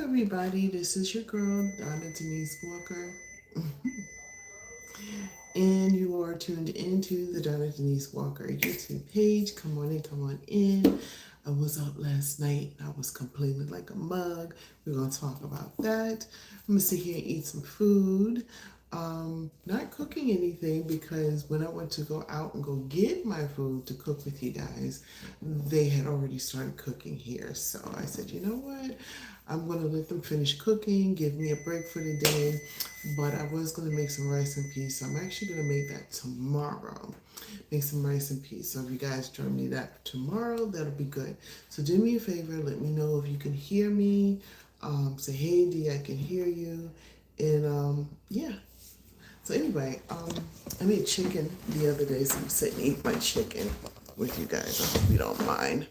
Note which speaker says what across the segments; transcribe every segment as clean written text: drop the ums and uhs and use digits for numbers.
Speaker 1: everybody, this is your girl, Donna Denise Walker, and you are tuned into the Donna Denise Walker YouTube page. Come on in, come on in. I was out last night and I was complaining like a mug. We're going to talk about that. I'm going to sit here and eat some food. Not cooking anything because when I went to go out and go get my food to cook with you guys, they had already started cooking here. So I said, you know what? I'm going to let them finish cooking, give me a break for the day. But I was going to make some rice and peas. So I'm actually going to make that tomorrow. Make some rice and peas. So if you guys join me that tomorrow, that'll be good. So do me a favor, let me know if you can hear me. Say, hey, D, I can hear you. And yeah. So anyway, I made chicken the other day, so I'm sitting and eat my chicken with you guys. I hope you don't mind.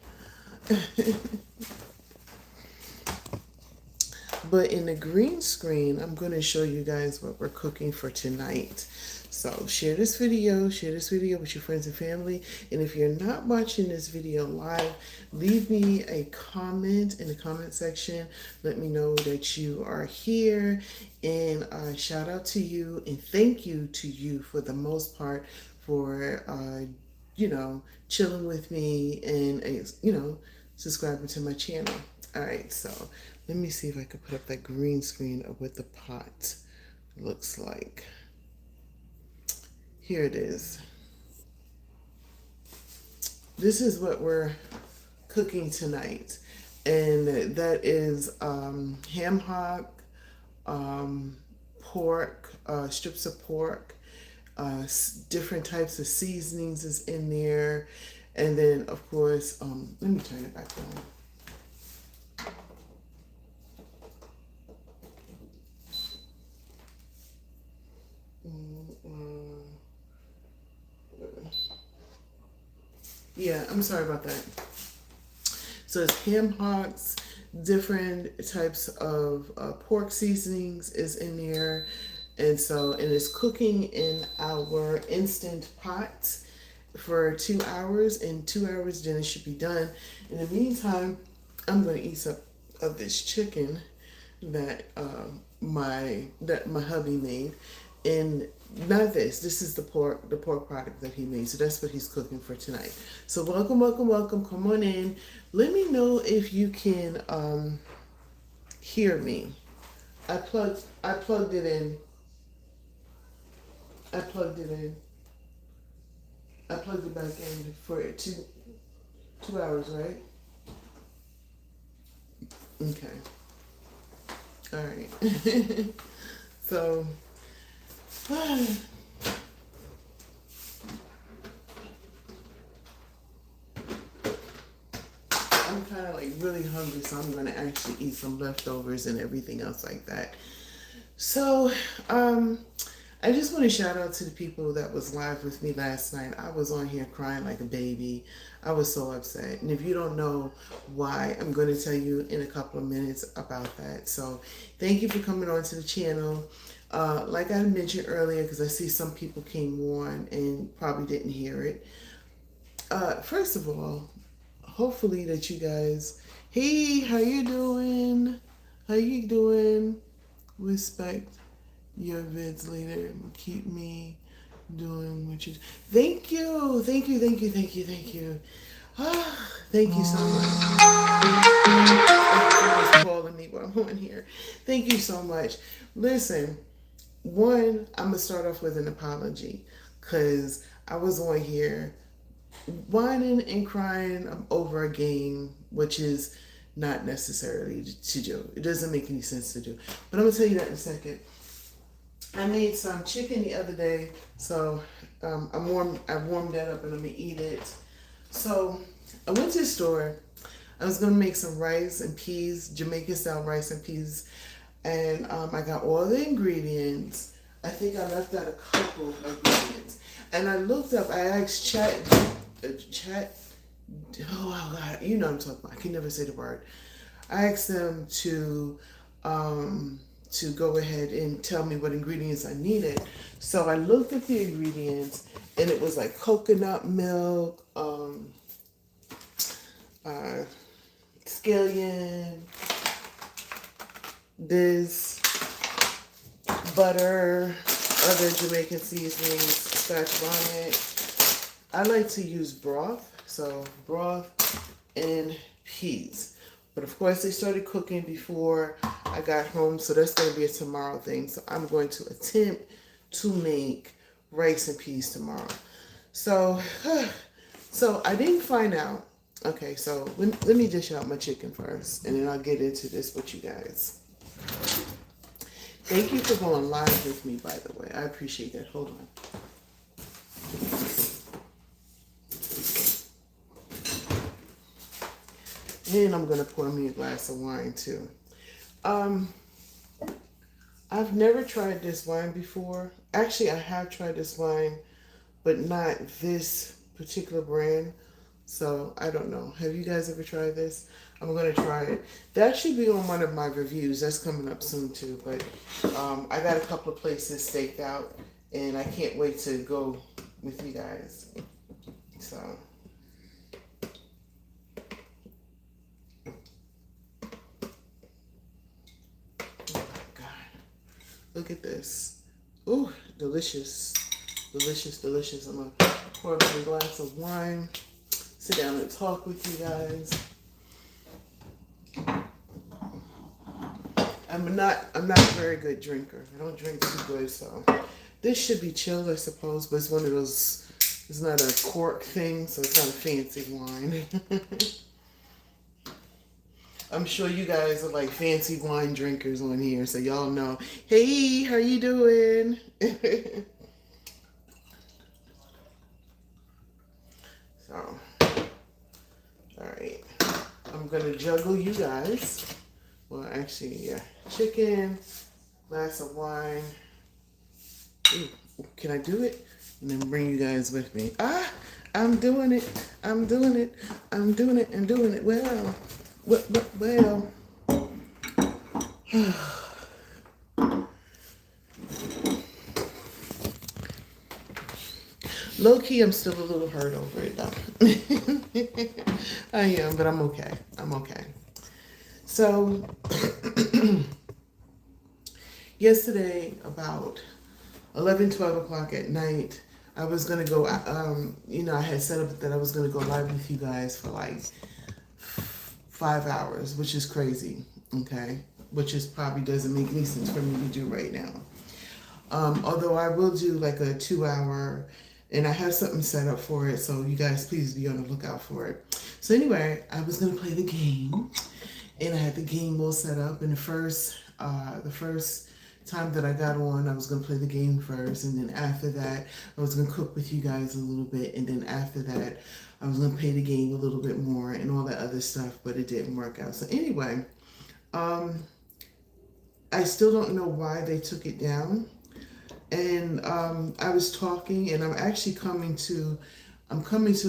Speaker 1: But in the green screen, I'm going to show you guys what we're cooking for tonight. So share this video with your friends and family. And if you're not watching this video live, leave me a comment in the comment section. Let me know that you are here. And shout out to you and thank you to you for the most part for, chilling with me and, subscribing to my channel. All right, so let me see if I could put up that green screen of what the pot looks like. Here it is. This is what we're cooking tonight. And that is ham hock, pork, strips of pork, different types of seasonings is in there. And then, of course, let me turn it back on. Yeah, I'm sorry about that. So it's ham hocks, different types of pork seasonings is in there. And it's cooking in our instant pot for 2 hours. In 2 hours, then it should be done. In the meantime, I'm going to eat some of this chicken that my hubby made. And not this. This is the pork product that he made. So that's what he's cooking for tonight. So welcome. Come on in. Let me know if you can hear me. I plugged it in. I plugged it back in for 2 hours, right? Okay. All right. So. I'm kind of like really hungry, so I'm going to actually eat some leftovers and everything else like that. So, I just want to shout out to the people that was live with me last night. I was on here crying like a baby. I was so upset. And if you don't know why, I'm going to tell you in a couple of minutes about that. So thank you for coming on to the channel. Like I mentioned earlier, because I see some people came on and probably didn't hear it. First of all, hopefully that you guys, hey, how you doing? How you doing? Respect your vids later. Keep me doing what you. Thank you. Ah, thank you so much. Calling me while I'm on here. Thank you so much. Listen, one, I'm gonna start off with an apology because I was on here whining and crying over a game, which is not necessarily to do. It doesn't make any sense to do. But I'm gonna tell you that in a second. I made some chicken the other day, so I warmed that up and I'm gonna eat it. So I went to the store. I was gonna make some rice and peas, Jamaican style rice and peas, and I got all the ingredients. I think I left out a couple of ingredients, and I looked up. I asked Chat. Oh God, you know what I'm talking about. I can never say the word. I asked them to go ahead and tell me what ingredients I needed. So I looked at the ingredients, and it was like coconut milk, scallion, There's butter, other Jamaican seasonings, Scotch bonnet. I like to use broth, so broth and peas. But of course, they started cooking before I got home, so that's going to be a tomorrow thing. So I'm going to attempt to make rice and peas tomorrow. So, so I didn't find out. Okay, so let me dish out my chicken first, and then I'll get into this with you guys. Thank you for going live with me, by the way. I appreciate that. Hold on. And I'm going to pour me a glass of wine, too. I've never tried this wine before. Actually, I have tried this wine, but not this particular brand. So, I don't know. Have you guys ever tried this? I'm going to try it. That should be on one of my reviews. That's coming up soon, too. But I got a couple of places staked out, and I can't wait to go with you guys. So... look at this. Ooh, delicious. Delicious, delicious. I'm going to pour up a glass of wine, sit down and talk with you guys. I'm not a very good drinker. I don't drink too good, so this should be chilled, I suppose, but it's one of those, it's not a cork thing, so it's not a fancy wine. I'm sure you guys are like fancy wine drinkers on here, so y'all know. Hey, how you doing? So, all right. I'm going to juggle you guys. Well, actually, yeah. Chicken, glass of wine. Ooh, can I do it? And then bring you guys with me. Ah, I'm doing it. I'm doing it. I'm doing it and doing it well. Well, low key, I'm still a little hurt over it though. I am, but I'm okay. I'm okay. So, yesterday, about 11, 12 o'clock at night, I was going to go, I had set up that I was going to go live with you guys for like 5 hours, which is crazy, okay? Which is probably doesn't make any sense for me to do right now. Although I will do like a 2-hour, and I have something set up for it, so you guys please be on the lookout for it. So anyway, I was gonna play the game, and I had the game all set up. And the first time that I got on, I was gonna play the game first, and then after that, I was gonna cook with you guys a little bit, and then after that, I was gonna play the game a little bit more and all that other stuff, but it didn't work out. So anyway, I still don't know why they took it down. And I was talking, and I'm coming to a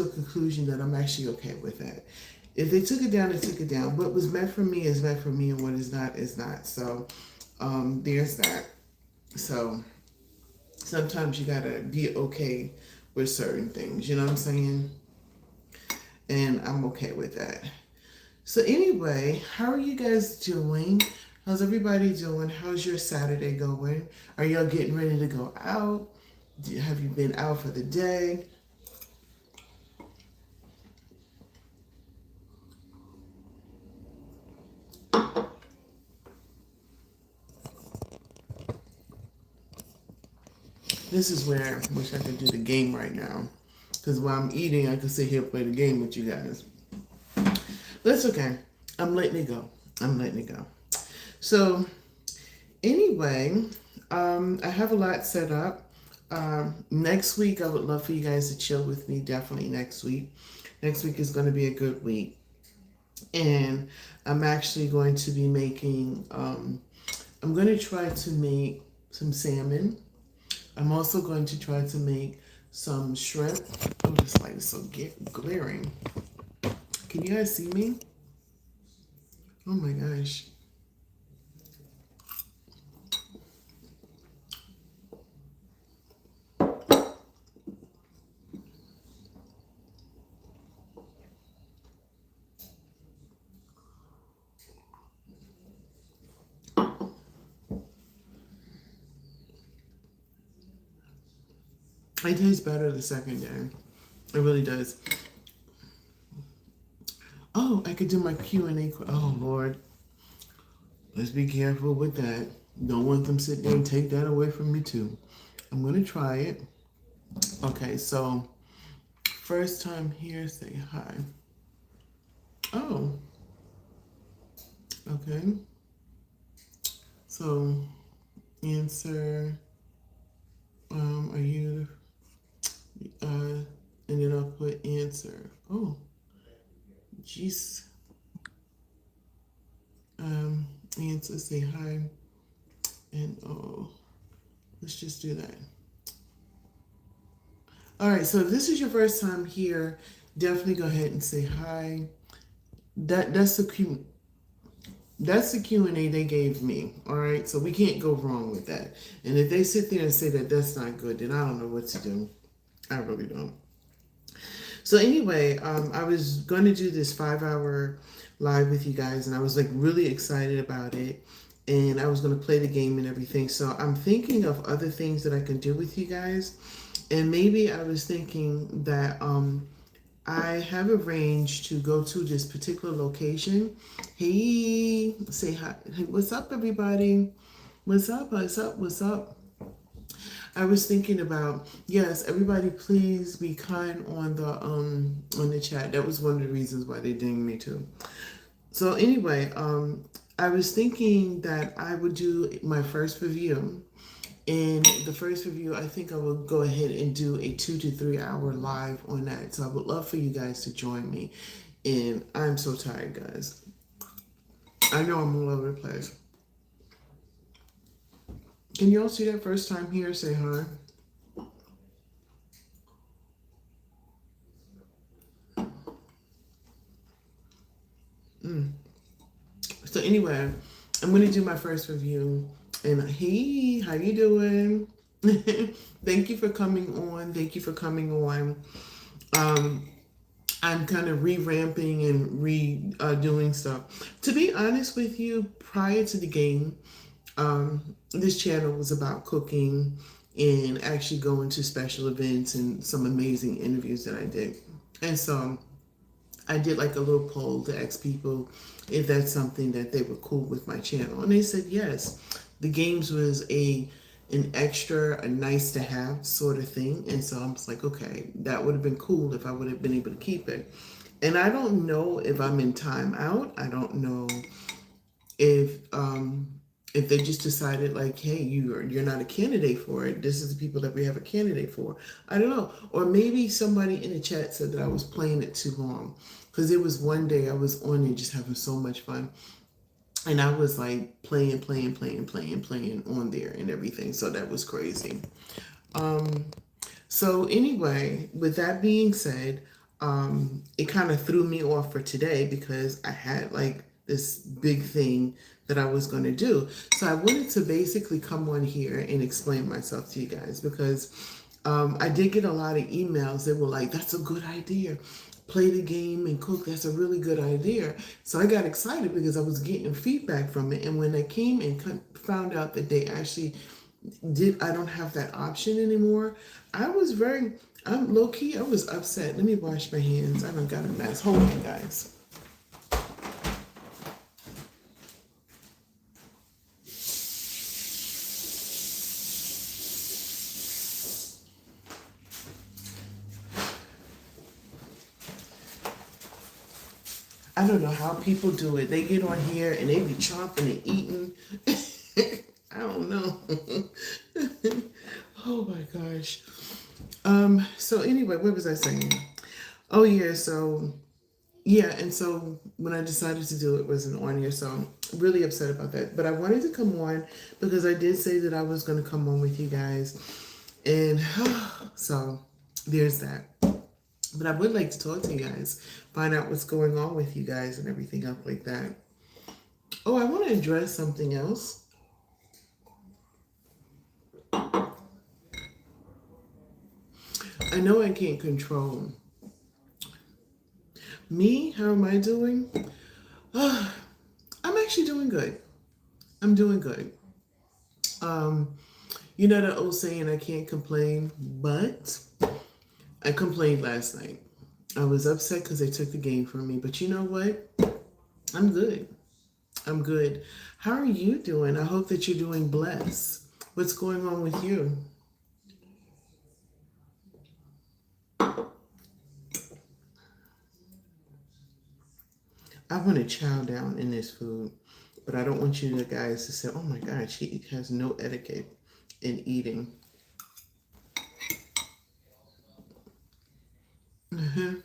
Speaker 1: conclusion that I'm actually okay with that. If they took it down, they took it down. What was meant for me is meant for me, and what is not. So there's that. So sometimes you gotta be okay with certain things. You know what I'm saying? And I'm okay with that. So anyway, how are you guys doing? How's everybody doing? How's your Saturday going? Are y'all getting ready to go out? Have you been out for the day? This is where I wish I could do the game right now. Because while I'm eating, I could sit here and play the game with you guys. That's okay. I'm letting it go. So, anyway, I have a lot set up. Next week, I would love for you guys to chill with me. Definitely next week. Next week is going to be a good week. And I'm actually going to be making, I'm going to try to make some salmon. I'm also going to try to make some shrimp. Oh, this light is so glaring. Can you guys see me? Oh my gosh. It tastes better the second day. It really does. Oh, I could do my Q&A. Oh, Lord. Let's be careful with that. Don't want them sit there and take that away from me, too. I'm going to try it. Okay, so first time here, say hi. Oh, okay. So, answer, are you, and then I'll put answer. Oh, jeez. Answer, say hi, and oh, let's just do that. All right, so if this is your first time here, definitely go ahead and say hi. That's the Q&A they gave me. All right, so we can't go wrong with that. And if they sit there and say that that's not good, then I don't know what to do. I really don't. So anyway, I was going to do this 5-hour live with you guys, and I was like really excited about it. And I was going to play the game and everything. So I'm thinking of other things that I can do with you guys. And maybe I was thinking that I have arranged to go to this particular location. Hey, say hi. Hey, what's up, everybody? What's up? What's up? What's up? I was thinking about, yes, everybody please be kind on the chat. That was one of the reasons why they dinged me too. So anyway, I was thinking that I would do my first review. And the first review, I think I will go ahead and do a 2 to 3 hour live on that. So I would love for you guys to join me. And I'm so tired, guys. I know I'm all over the place. Can you all see that first time here? Say hi. So anyway, I'm going to do my first review. And hey, how you doing? Thank you for coming on. Thank you for coming on. I'm kind of re-ramping and doing stuff. To be honest with you, prior to the game, this channel was about cooking and actually going to special events and some amazing interviews that I did. And so I did like a little poll to ask people if that's something that they were cool with my channel. And they said yes. The games was an extra, a nice to have sort of thing. And so I was like, okay, that would have been cool if I would have been able to keep it. And I don't know if I'm in timeout. I don't know if they just decided like, hey, you're not a candidate for it. This is the people that we have a candidate for. I don't know. Or maybe somebody in the chat said that I was playing it too long. Because it was one day I was on it just having so much fun. And I was like playing on there and everything. So that was crazy. So anyway, with that being said, it kind of threw me off for today because I had like this big thing that I was going to do. So I wanted to basically come on here and explain myself to you guys because I did get a lot of emails that were like, that's a good idea. Play the game and cook. That's a really good idea. So I got excited because I was getting feedback from it. And when I came and found out that they actually I don't have that option anymore, I'm low key, I was upset. Let me wash my hands. I don't got a mess. Hold on, guys. I don't know how people do it. They get on here and they be chomping and eating. I don't know. Oh my gosh. So anyway, what was I saying? Oh yeah, so when I decided to do it, wasn't on here, so I'm really upset about that. But I wanted to come on because I did say that I was going to come on with you guys, and so there's that. But I would like to talk to you guys, find out what's going on with you guys and everything up like that. Oh, I want to address something else. I know I can't control me. How am I doing? I'm actually doing good. I'm doing good. You know the old saying, I can't complain, but I complained last night. I was upset because they took the game from me, but you know what? I'm good. I'm good. How are you doing? I hope that you're doing blessed. What's going on with you? I want to chow down in this food, but I don't want you guys to say, oh my God, she has no etiquette in eating. Mhm.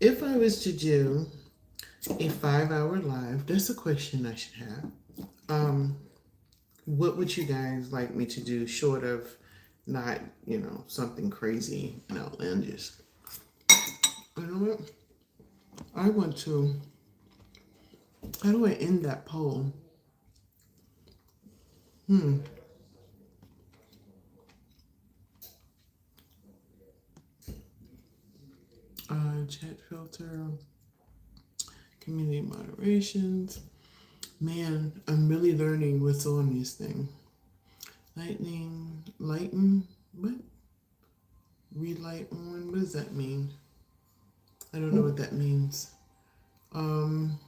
Speaker 1: If I was to do a 5 hour live, that's a question I should have. Um, what would you guys like me to do short of not, something crazy and outlandish? You know what? I want to, how do I end that poll? Hmm. Chat filter, community moderations. Man, I'm really learning what's on this thing. Lightning, lighten, what? Relight on, what does that mean? I don't know what that means. Um,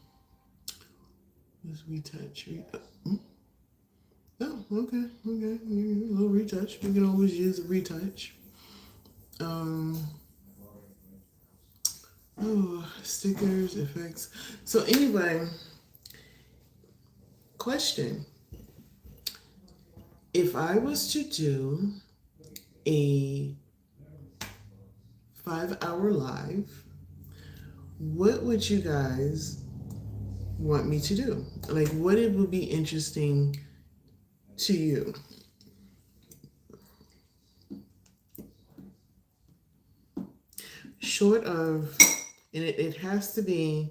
Speaker 1: let's retouch. Oh, okay, okay. A little retouch. We can always use a retouch. Um, oh, stickers, effects. So anyway, question. If I was to do a 5 hour live, what would you guys want me to do? Like, what it would be interesting to you? Short of, and it has to be,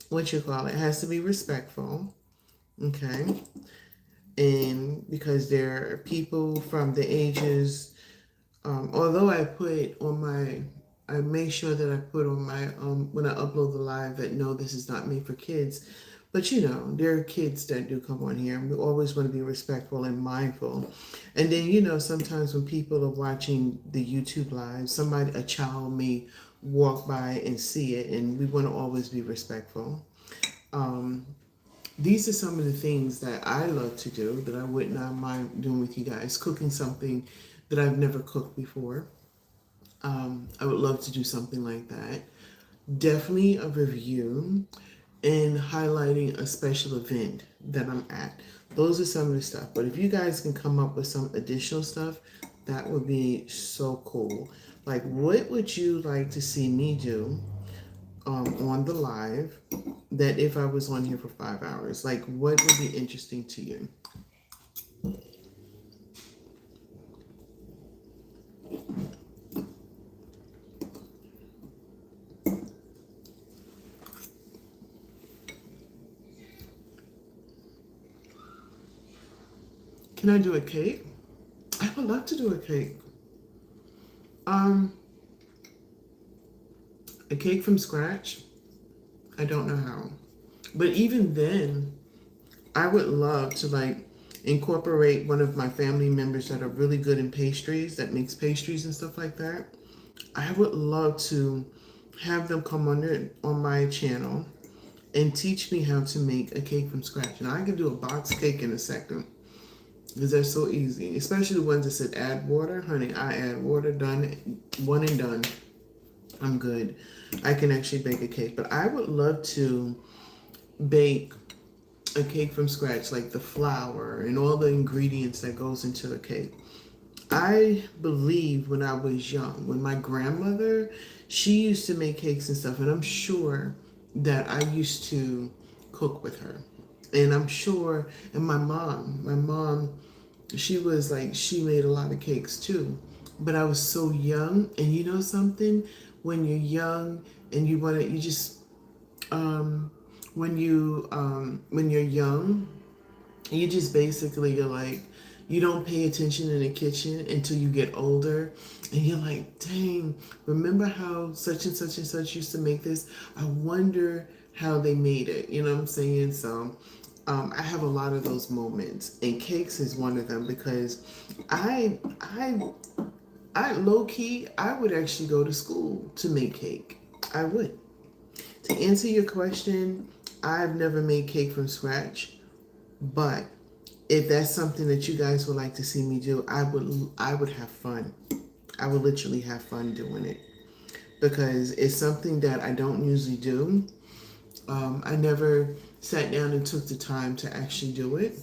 Speaker 1: what you call it, has to be respectful, okay? And because there are people from the ages, although I make sure that I put on my, when I upload the live that no, this is not made for kids. But there are kids that do come on here, and we always want to be respectful and mindful. And then, sometimes when people are watching the YouTube live, a child may walk by and see it, and we want to always be respectful. Um, these are some of the things that I love to do that I would not mind doing with you guys. Cooking something that I've never cooked before. I would love to do something like that. Definitely a review and highlighting a special event that I'm at. Those are some of the stuff. But if you guys can come up with some additional stuff, that would be so cool. Like, what would you like to see me do on the live that if I was on here for 5 hours? Like, what would be interesting to you? Can I do a cake? I would love to do a cake. Um, a cake from scratch. I don't know how. But even then, I would love to like incorporate one of my family members that are really good in pastries, that makes pastries and stuff like that. I would love to have them come on my channel and teach me how to make a cake from scratch. And I can do a box cake in a second because they're so easy, especially the ones that said add water. Honey, I add water, done, one and done. I'm good. I can actually bake a cake, but I would love to bake a cake from scratch, like the flour and all the ingredients that goes into a cake. I believe when I was young, when my grandmother, she used to make cakes and stuff, and I'm sure that I used to cook with her. And I'm sure, and my mom, she made a lot of cakes too. But I was so young, and you know something? When you're young and you just, um, when you're young, you just basically, you're like, You don't pay attention in the kitchen until you get older, and you're like, dang, remember how such and such and such used to make this? I wonder how they made it. You know what I'm saying? So I have a lot of those moments, and cakes is one of them because I I I low key I would actually go to school to make cake. I would. To answer your question, I've never made cake from scratch, but if that's something that you guys would like to see me do, I would have fun. I would literally have fun doing it because it's something that I don't usually do. I never sat down and took the time to actually do it,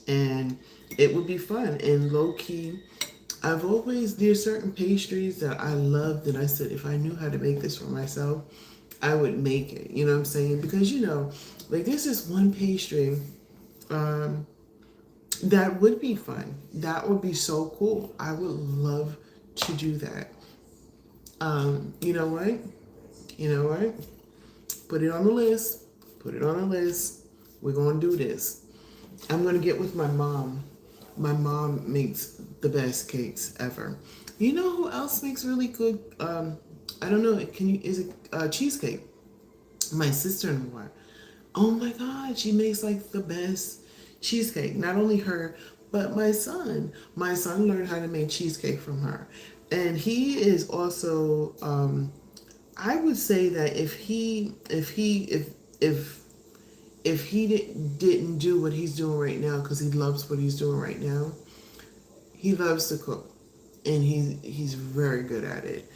Speaker 1: and it would be fun and low key. There's certain pastries that I loved, and I said if I knew how to make this for myself, I would make it. You know what I'm saying? Because like there's this one pastry um, that would be fun. That would be so cool. I would love to do that. You know what? You know what? Put it on the list. Put it on the list. We're gonna do this. I'm gonna get with my mom. My mom makes the best cakes ever. You know who else makes really good? I don't know. Is it cheesecake? My sister-in-law. Oh my God, she makes like the best cheesecake. Not only her, but my son. My son learned how to make cheesecake from her, and he is also. I would say that if he didn't do what he's doing right now, because he loves what he's doing right now, he loves to cook, and he's very good at it.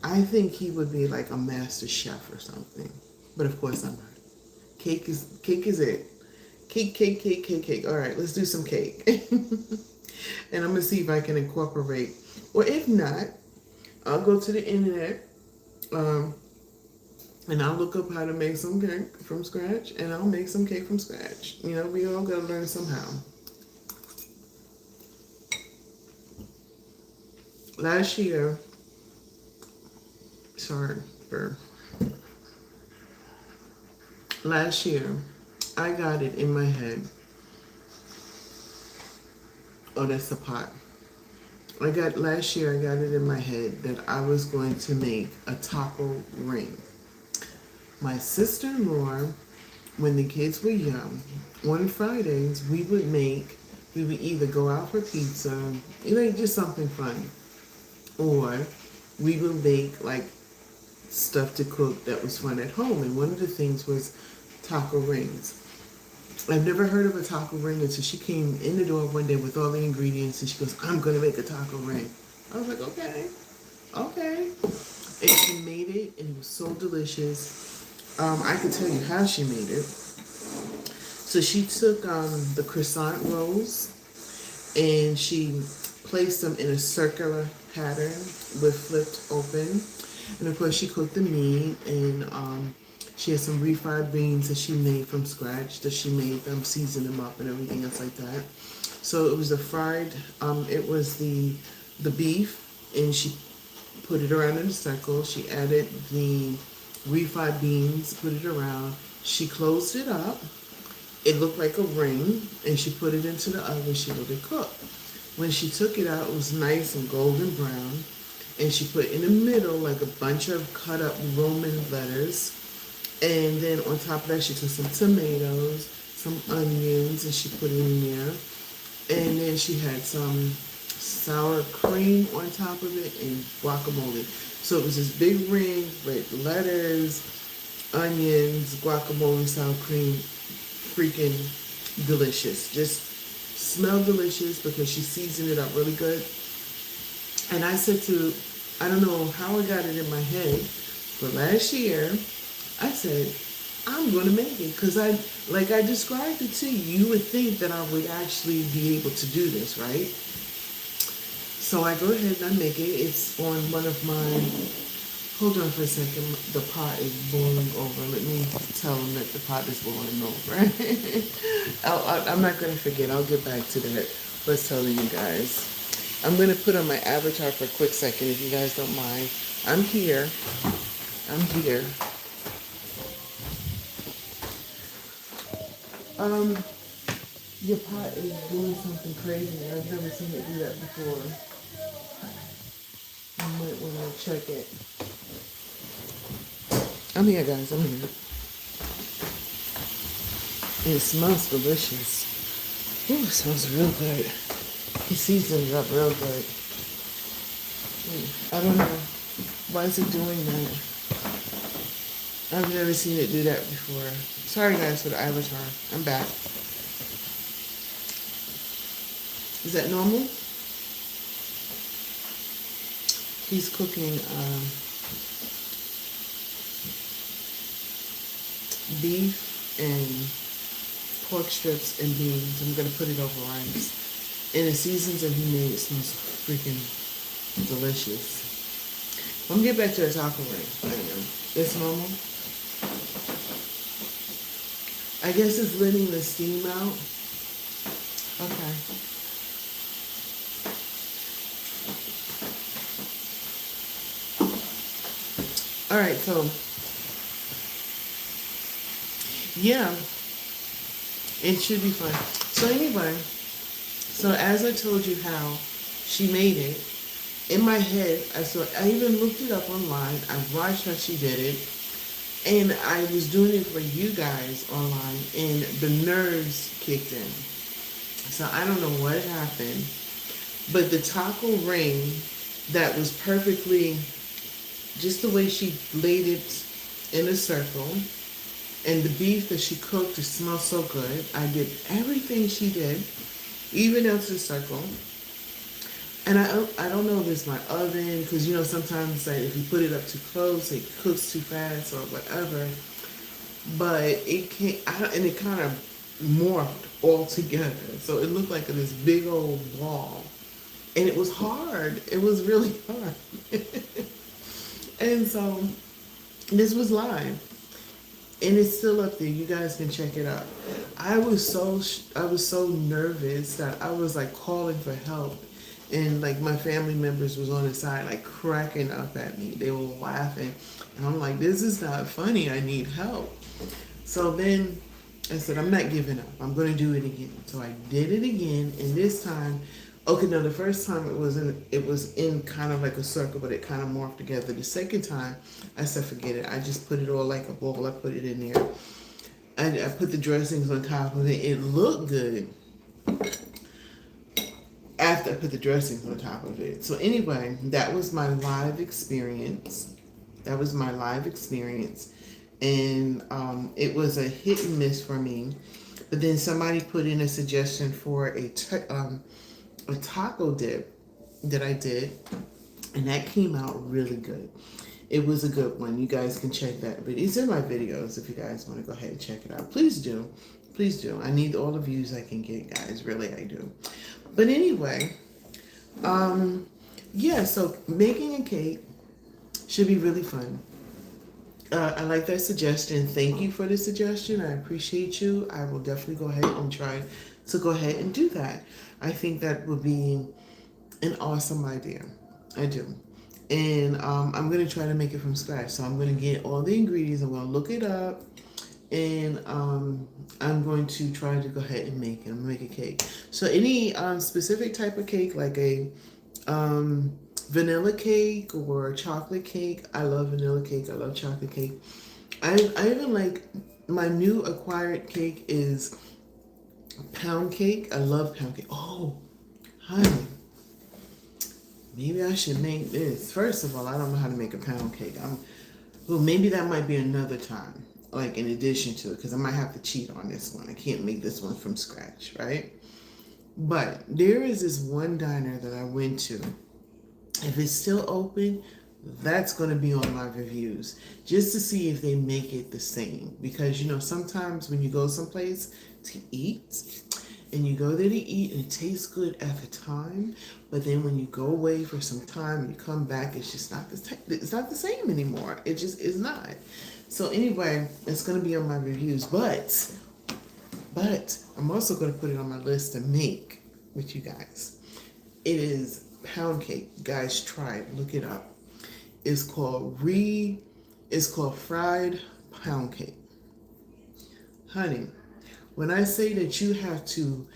Speaker 1: I think he would be like a master chef or something, but of course I'm not. Cake is it. Cake. All right, let's do some cake. And I'm gonna see if I can incorporate, or if not, I'll go to the internet, and I'll look up how to make some cake from scratch, and I'll make some cake from scratch. We all gotta learn somehow. Last year, sorry for last year, I got it in my head. Oh, that's a pot. Last year I got it in my head that I was going to make a taco ring. My sister-in-law, when the kids were young, on Fridays we would either go out for pizza, just something fun, or we would make like stuff to cook that was fun at home. And one of the things was taco rings. I've never heard of a taco ring until she came in the door one day with all the ingredients, and she goes, I'm going to make a taco ring. I was like, okay. And she made it, and it was so delicious. I can tell you how she made it. So she took the croissant rolls, and she placed them in a circular pattern with flipped open. And of course she cooked the meat, and she had some refried beans that she made from scratch, that she made them, seasoned them up and everything else like that. So it was it was the beef, and she put it around in a circle. She added the refried beans, put it around. She closed it up. It looked like a ring, and she put it into the oven. She let it cook. When she took it out, it was nice and golden brown, and she put in the middle like a bunch of cut up Roman letters. And then on top of that, she took some tomatoes, some onions, and she put it in there. And then she had some sour cream on top of it and guacamole. So it was this big ring with lettuce, onions, guacamole, sour cream. Freaking delicious. Just smelled delicious because she seasoned it up really good. And I don't know how I got it in my head, but last year, I said, I'm going to make it, because I described it to you. You would think that I would actually be able to do this, right? So I go ahead and I make it. It's on one of my, hold on for a second, the pot is boiling over. Let me tell them that the pot is boiling over. I'm not going to forget. I'll get back to that. Let's tell you guys. I'm going to put on my avatar for a quick second, if you guys don't mind. I'm here. Your pot is doing something crazy. I've never seen it do that before. You might want to check it. I'm here, guys. I'm here. It smells delicious. Ooh, it smells real good. He seasons up real good. I don't know. Why is it doing that? I've never seen it do that before. Sorry, guys, for the avatar. I'm back. Is that normal? He's cooking beef and pork strips and beans. I'm gonna put it over rice. And the seasons that he made, it smells freaking delicious. I'm gonna get back to the taco ring. I know. It's normal. I guess it's letting the steam out. Okay. All right, so yeah, it should be fun. So anyway, so as I told you how she made it, in my head, I even looked it up online. I watched how she did it, and I was doing it for you guys online, and the nerves kicked in. So I don't know what happened, but the taco ring that was perfectly just the way she laid it in a circle, and the beef that she cooked, it smells so good. I did everything she did, even down to the circle. And I don't know if it's my oven, because you know sometimes like if you put it up too close, it cooks too fast or whatever. But it can't, and it kind of morphed all together. So it looked like this big old ball, and it was hard. It was really hard. And so this was live, and it's still up there. You guys can check it out. I was so nervous that I was like calling for help, and like my family members was on the side like cracking up at me. They were laughing, and I'm like, this is not funny. I need help. So then I said, I'm not giving up. I'm gonna do it again. So I did it again, and this time, okay, no, the first time it was in kind of like a circle, but it kind of morphed together. The second time, I said, forget it. I just put it all like a bowl. I put it in there. I put the dressings on top of it. It looked good after I put the dressings on top of it. So anyway, that was my live experience. That was my live experience. And it was a hit and miss for me. But then somebody put in a suggestion for a taco dip that I did, and that came out really good. It was a good one. You guys can check that. But it's in my videos if you guys want to go ahead and check it out. Please do. Please do. I need all the views I can get, guys. Really, I do. But anyway, yeah, so making a cake should be really fun. I like that suggestion. Thank you for the suggestion. I appreciate you. I will definitely go ahead and try to go ahead and do that. I think that would be an awesome idea. I do. And I'm going to try to make it from scratch. So I'm going to get all the ingredients. I'm going to look it up. And I'm going to try to go ahead and make it. I'm going to make a cake. So any specific type of cake, like a vanilla cake or chocolate cake. I love vanilla cake. I love chocolate cake. I even like, my new acquired cake is pound cake. I love pound cake. Oh, honey, maybe I should make this. First of all, I don't know how to make a pound cake. Well, maybe that might be another time, like in addition to it, because I might have to cheat on this one. I can't make this one from scratch, right? But there is this one diner that I went to. If it's still open, that's going to be on my reviews, just to see if they make it the same. Because, you know, sometimes when you go someplace to eat, and you go there to eat, and it tastes good at the time, but then when you go away for some time and you come back, it's just not it's not the same anymore. It just is not. So anyway, it's going to be on my reviews, but I'm also going to put it on my list to make with you guys. It is pound cake. Guys, try it. Look it up. It's called fried pound cake. Honey, When I say that you have to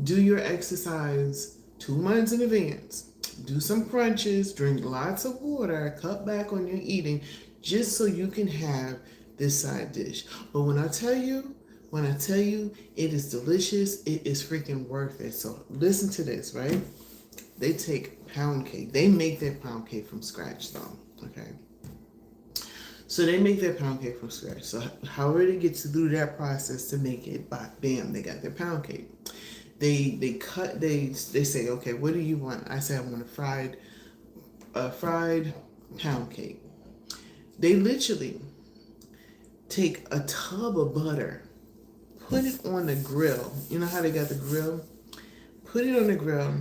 Speaker 1: do your exercise 2 months in advance, do some crunches, drink lots of water, cut back on your eating, just so you can have this side dish. But when I tell you it is delicious, it is freaking worth it. So listen to this, right? They take pound cake. They make their pound cake from scratch though. Okay. So they make their pound cake from scratch. So however they get through that process to make it, bam, they got their pound cake. They say, okay, what do you want? I say I want a fried pound cake. They literally take a tub of butter, put it on the grill. You know how they got the grill? Put it on the grill,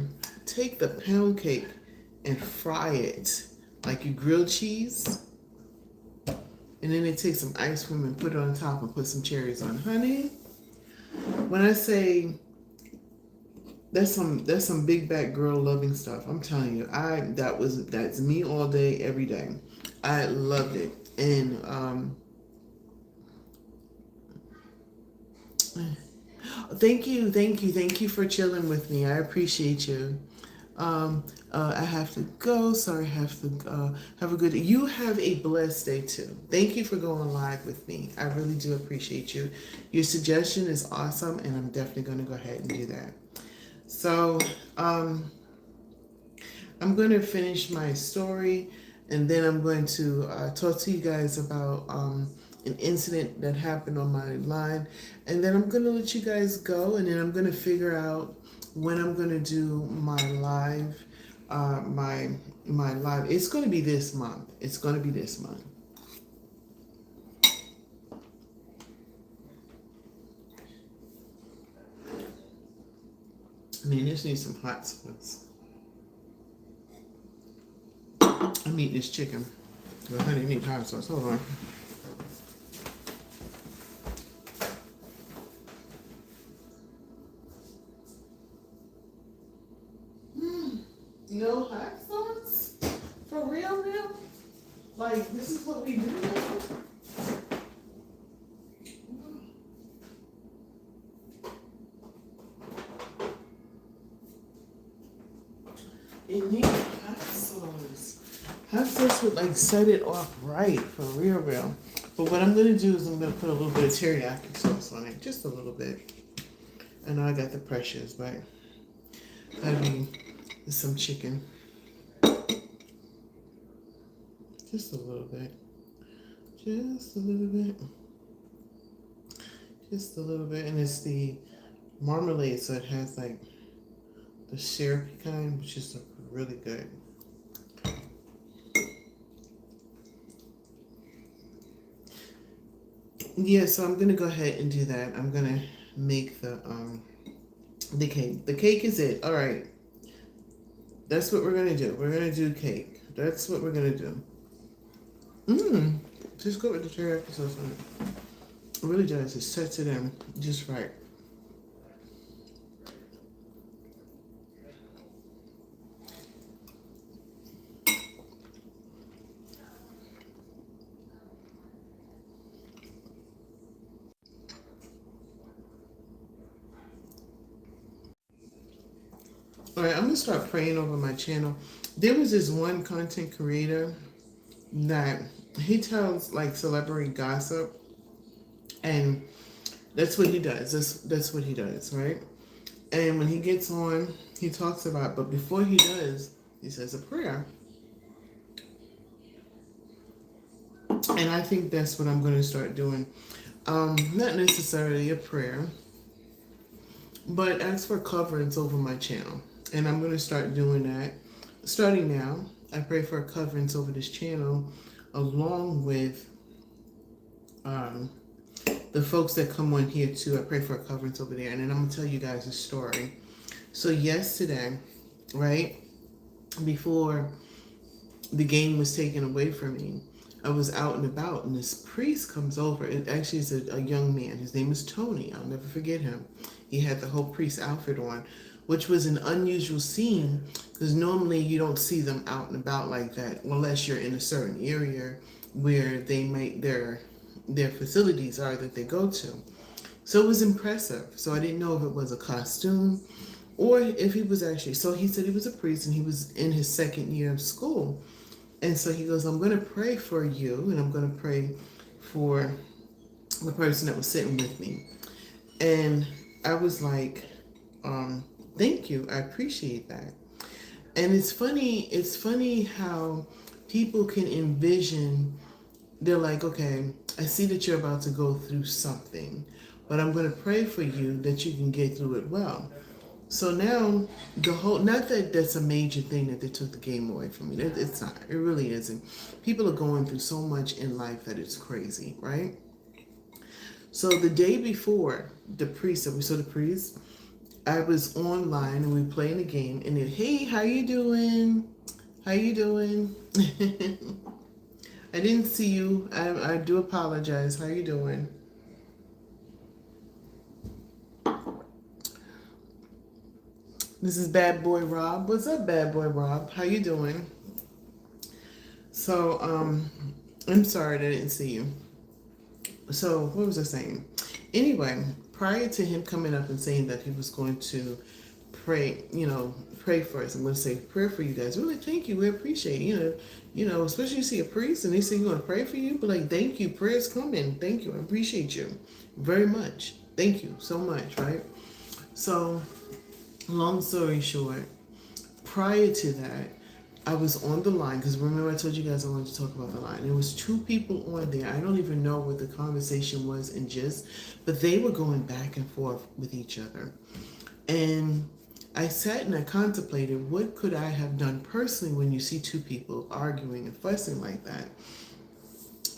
Speaker 1: take the pound cake and fry it like you grill cheese. And then they take some ice cream and put it on top and put some cherries on. Honey, when I say that's some big back girl loving stuff, I'm telling you, that's me all day, every day. I loved it. And thank you for chilling with me. I appreciate you. I have to go. Sorry, I have to have a good day. You have a blessed day too. Thank you for going live with me. I really do appreciate you. Your suggestion is awesome, and I'm definitely going to go ahead and do that. So I'm going to finish my story, and then I'm going to talk to you guys about an incident that happened on my line, and then I'm going to let you guys go, and then I'm going to figure out when I'm going to do my live. My live. It's going to be this month. It's going to be this month. I mean, this needs some hot sauce. I'm eating this chicken. But honey, need hot sauce. Hold on. No hot sauce? For real now? Like, this is what we do now? It needs hot sauce. Hot sauce would like set it off right, for real. But what I'm gonna do is I'm gonna put a little bit of teriyaki sauce on it, just a little bit. I know I got the pressures, but I mean, some chicken. Just a little bit. Just a little bit. Just a little bit. And it's the marmalade, so it has like the syrupy kind, which is really good. Yeah, so I'm gonna go ahead and do that. I'm gonna make the cake. The cake is it. All right. That's what we're gonna do. We're gonna do cake. That's what we're gonna do. Just go with the teriyaki sauce on it. It really does. It sets it in just right. All right, I'm gonna start praying over my channel. There was this one content creator that he tells like celebrity gossip, and that's what he does. That's what he does, right? And when he gets on, he talks about, but before he does, he says a prayer. And I think that's what I'm going to start doing. Not necessarily a prayer, but ask for coverings over my channel. And I'm going to start doing that starting now. I pray for coverings over this channel along with the folks that come on here too. I pray for coverings over there. And then I'm going to tell you guys a story. So yesterday, right, before the game was taken away from me, I was out and about, and this priest comes over. It actually is a young man. His name is Tony. I'll never forget him. He had the whole priest outfit on, which was an unusual scene because normally you don't see them out and about like that unless you're in a certain area where they make their facilities are that they go to. So it was impressive. So I didn't know if it was a costume or if he was actually. So he said he was a priest and he was in his second year of school. And so he goes, I'm going to pray for you and I'm going to pray for the person that was sitting with me. And I was like, thank you. I appreciate that. And it's funny how people can envision, they're like, okay, I see that you're about to go through something, but I'm going to pray for you that you can get through it well. So now the whole, not that that's a major thing that they took the game away from me. It's not. It really isn't. People are going through so much in life that it's crazy, right? So the day before the priest, that we saw the priest, I was online and we playing a game and then, hey, how you doing? How you doing? I didn't see you. I do apologize. How you doing? This is Bad Boy Rob. What's up, Bad Boy Rob? How you doing? So, I'm sorry that I didn't see you. So, what was I saying? Anyway, prior to him coming up and saying that he was going to pray, pray for us. I'm going to say prayer for you guys. Really, thank you. We appreciate it. Especially you see a priest and they say you're going to pray for you, but like, thank you. Prayers coming. Thank you. I appreciate you very much. Thank you so much. Right. So, long story short, prior to that, I was on the line because remember I told you guys I wanted to talk about the line. There was two people on there. I don't even know what the conversation was and just, but they were going back and forth with each other. And I sat and I contemplated what could I have done personally when you see two people arguing and fussing like that.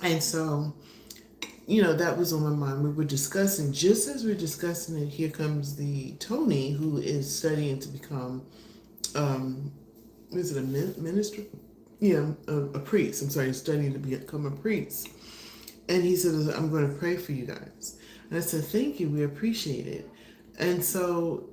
Speaker 1: And so, that was on my mind. We were discussing, just as we're discussing it, here comes the Tony who is studying to become is it a minister? Yeah, a priest. I'm sorry, studying to become a priest. And he said, I'm going to pray for you guys. And I said, thank you. We appreciate it. And so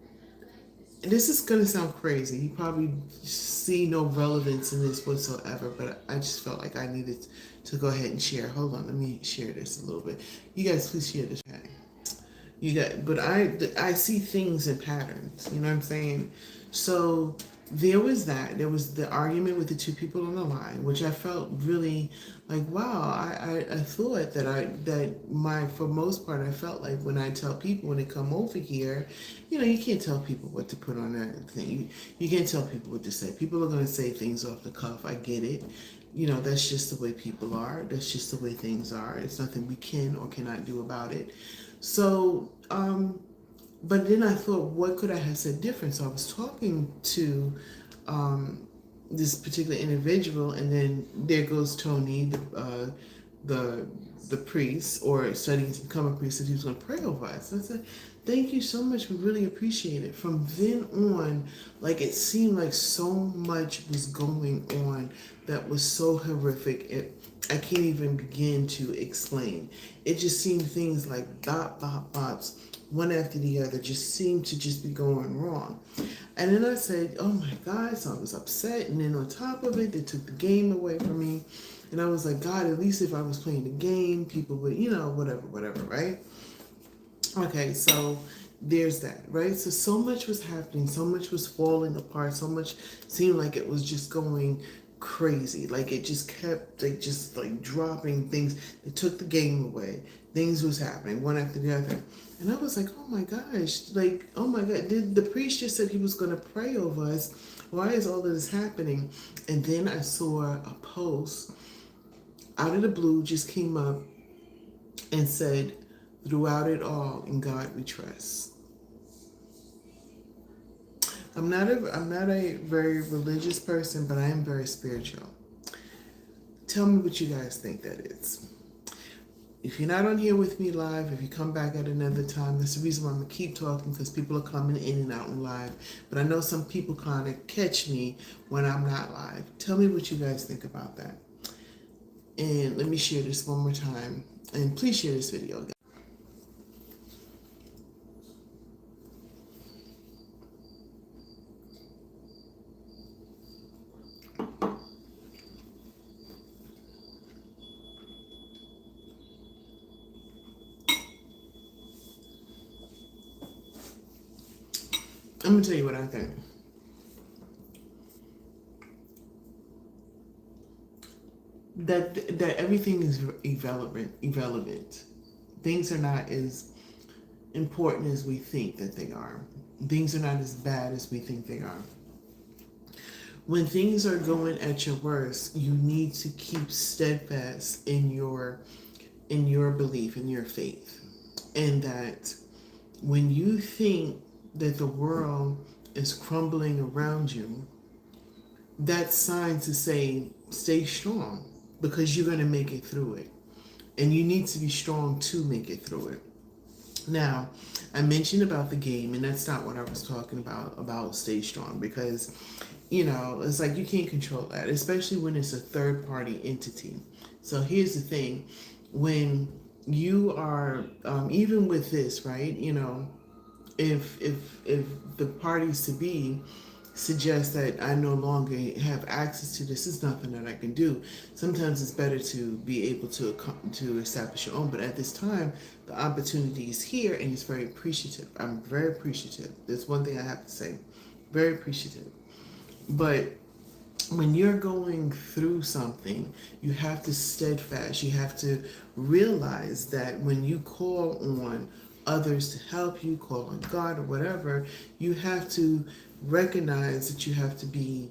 Speaker 1: this is going to sound crazy. You probably see no relevance in this whatsoever, but I just felt like I needed to go ahead and share. Hold on. Let me share this a little bit. You guys, please share this. But I see things in patterns. You know what I'm saying? So there was that. There was the argument with the two people on the line, which I felt really like, wow. I thought that for most part, I felt like when I tell people when they come over here, you can't tell people what to put on that thing. You can't tell people what to say. People are going to say things off the cuff. I get it. That's just the way people are. That's just the way things are. It's nothing we can or cannot do about it. So, but then I thought, what could I have said different? So I was talking to this particular individual, and then there goes Tony, the priest, or studying to become a priest, that he was going to pray over us. And I said, thank you so much. We really appreciate it. From then on, like it seemed like so much was going on that was so horrific. I can't even begin to explain. It just seemed things like bop, bop, bops, one after the other, just seemed to just be going wrong. And then I said, oh my God, so I was upset. And then on top of it, they took the game away from me. And I was like, God, at least if I was playing the game, people would, whatever, right? Okay, so there's that, right? So much was happening, so much was falling apart, so much seemed like it was just going crazy. Like it just kept like dropping things. They took the game away. Things was happening one after the other. And I was like, oh my gosh, like, oh my God, the priest just said he was going to pray over us. Why is all of this happening? And then I saw a post out of the blue just came up and said, throughout it all, in God we trust. I'm not a very religious person, but I am very spiritual. Tell me what you guys think that is. If you're not on here with me live, if you come back at another time, that's the reason why I'm going to keep talking, because people are coming in and out on live. But I know some people kind of catch me when I'm not live. Tell me what you guys think about that. And let me share this one more time. And please share this video, guys. I'm gonna tell you what I think. That everything is irrelevant. Things are not as important as we think that they are. Things are not as bad as we think they are. When things are going at your worst, you need to keep steadfast in your belief, in your faith. And that when you think that the world is crumbling around you, that's sign to say stay strong because you're going to make it through it. And you need to be strong to make it through it. Now, I mentioned about the game, and that's not what I was talking about stay strong, because, it's like you can't control that, especially when it's a third party entity. So here's the thing, when you are, even with this, right, if the parties to be suggest that I no longer have access to this, is nothing that I can do. Sometimes it's better to be able to establish your own. But at this time, the opportunity is here, and it's very appreciative. I'm very appreciative. There's one thing I have to say, very appreciative. But when you're going through something, you have to steadfast. You have to realize that when you call on others to help you, call on God or whatever, you have to recognize that you have to be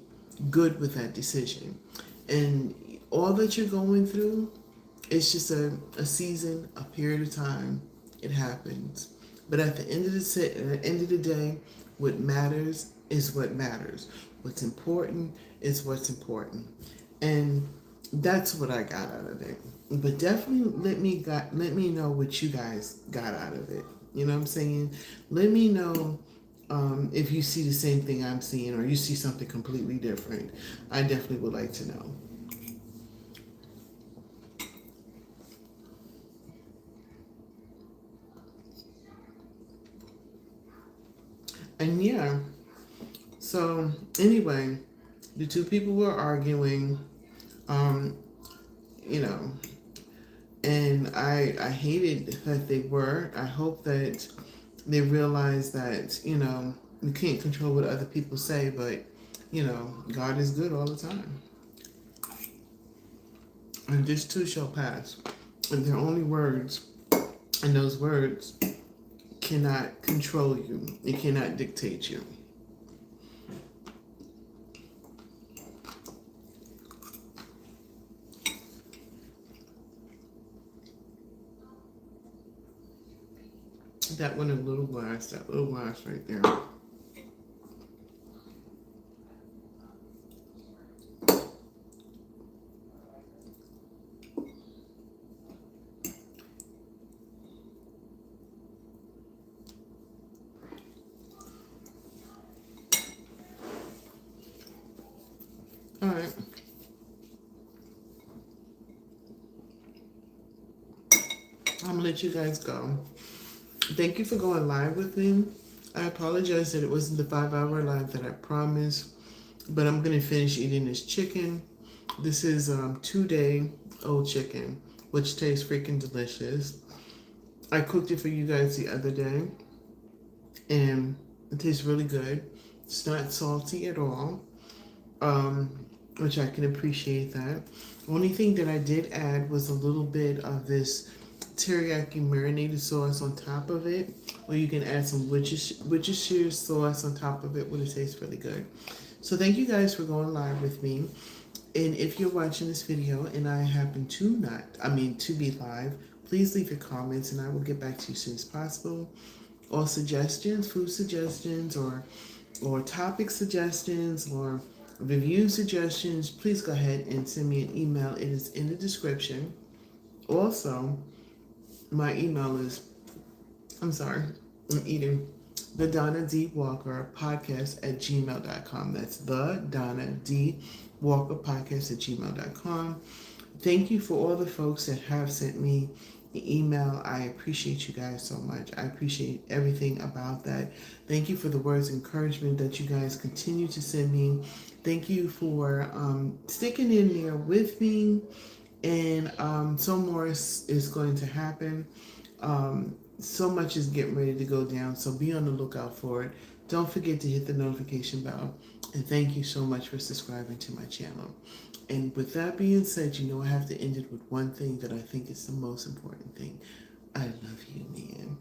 Speaker 1: good with that decision. And all that you're going through, it's just a season, a period of time. It happens. But at the end of the day, what matters is what matters. What's important is what's important. And that's what I got out of it. But definitely let me know what you guys got out of it. You know what I'm saying? Let me know if you see the same thing I'm seeing, or you see something completely different. I definitely would like to know. And yeah, so anyway, the two people were arguing, um, you know, and I hated that they were. I hope that they realize that, you can't control what other people say, but, God is good all the time. And this too shall pass. And they're only words, and those words cannot control you. It cannot dictate you. That one, that little glass right there. All right. I'm gonna let you guys go. Thank you for going live with me. I apologize that it wasn't the 5-hour live that I promised, but I'm gonna finish eating this chicken. This is 2-day old chicken, which tastes freaking delicious. I cooked it for you guys the other day, and it tastes really good. It's not salty at all, which I can appreciate that. Only thing that I did add was a little bit of this teriyaki marinated sauce on top of it, or you can add some Worcestershire sauce on top of it, it tastes really good. So thank you guys for going live with me. And if you're watching this video and I happen to be live, please leave your comments and I will get back to you as soon as possible. Or suggestions, food suggestions, or topic suggestions, or review suggestions, please go ahead and send me an email. It is in the description. Also, my email is, I'm eating, the Donna D. Walker podcast at gmail.com. That's the Donna D. Walker podcast at gmail.com. Thank you for all the folks that have sent me the email. I appreciate you guys so much. I appreciate everything about that. Thank you for the words of encouragement that you guys continue to send me. Thank you for sticking in there with me. And so more is going to happen. So much is getting ready to go down, so be on the lookout for it. Don't forget to hit the notification bell. And thank you so much for subscribing to my channel. And with that being said, you know I have to end it with one thing that I think is the most important thing. I love you, man.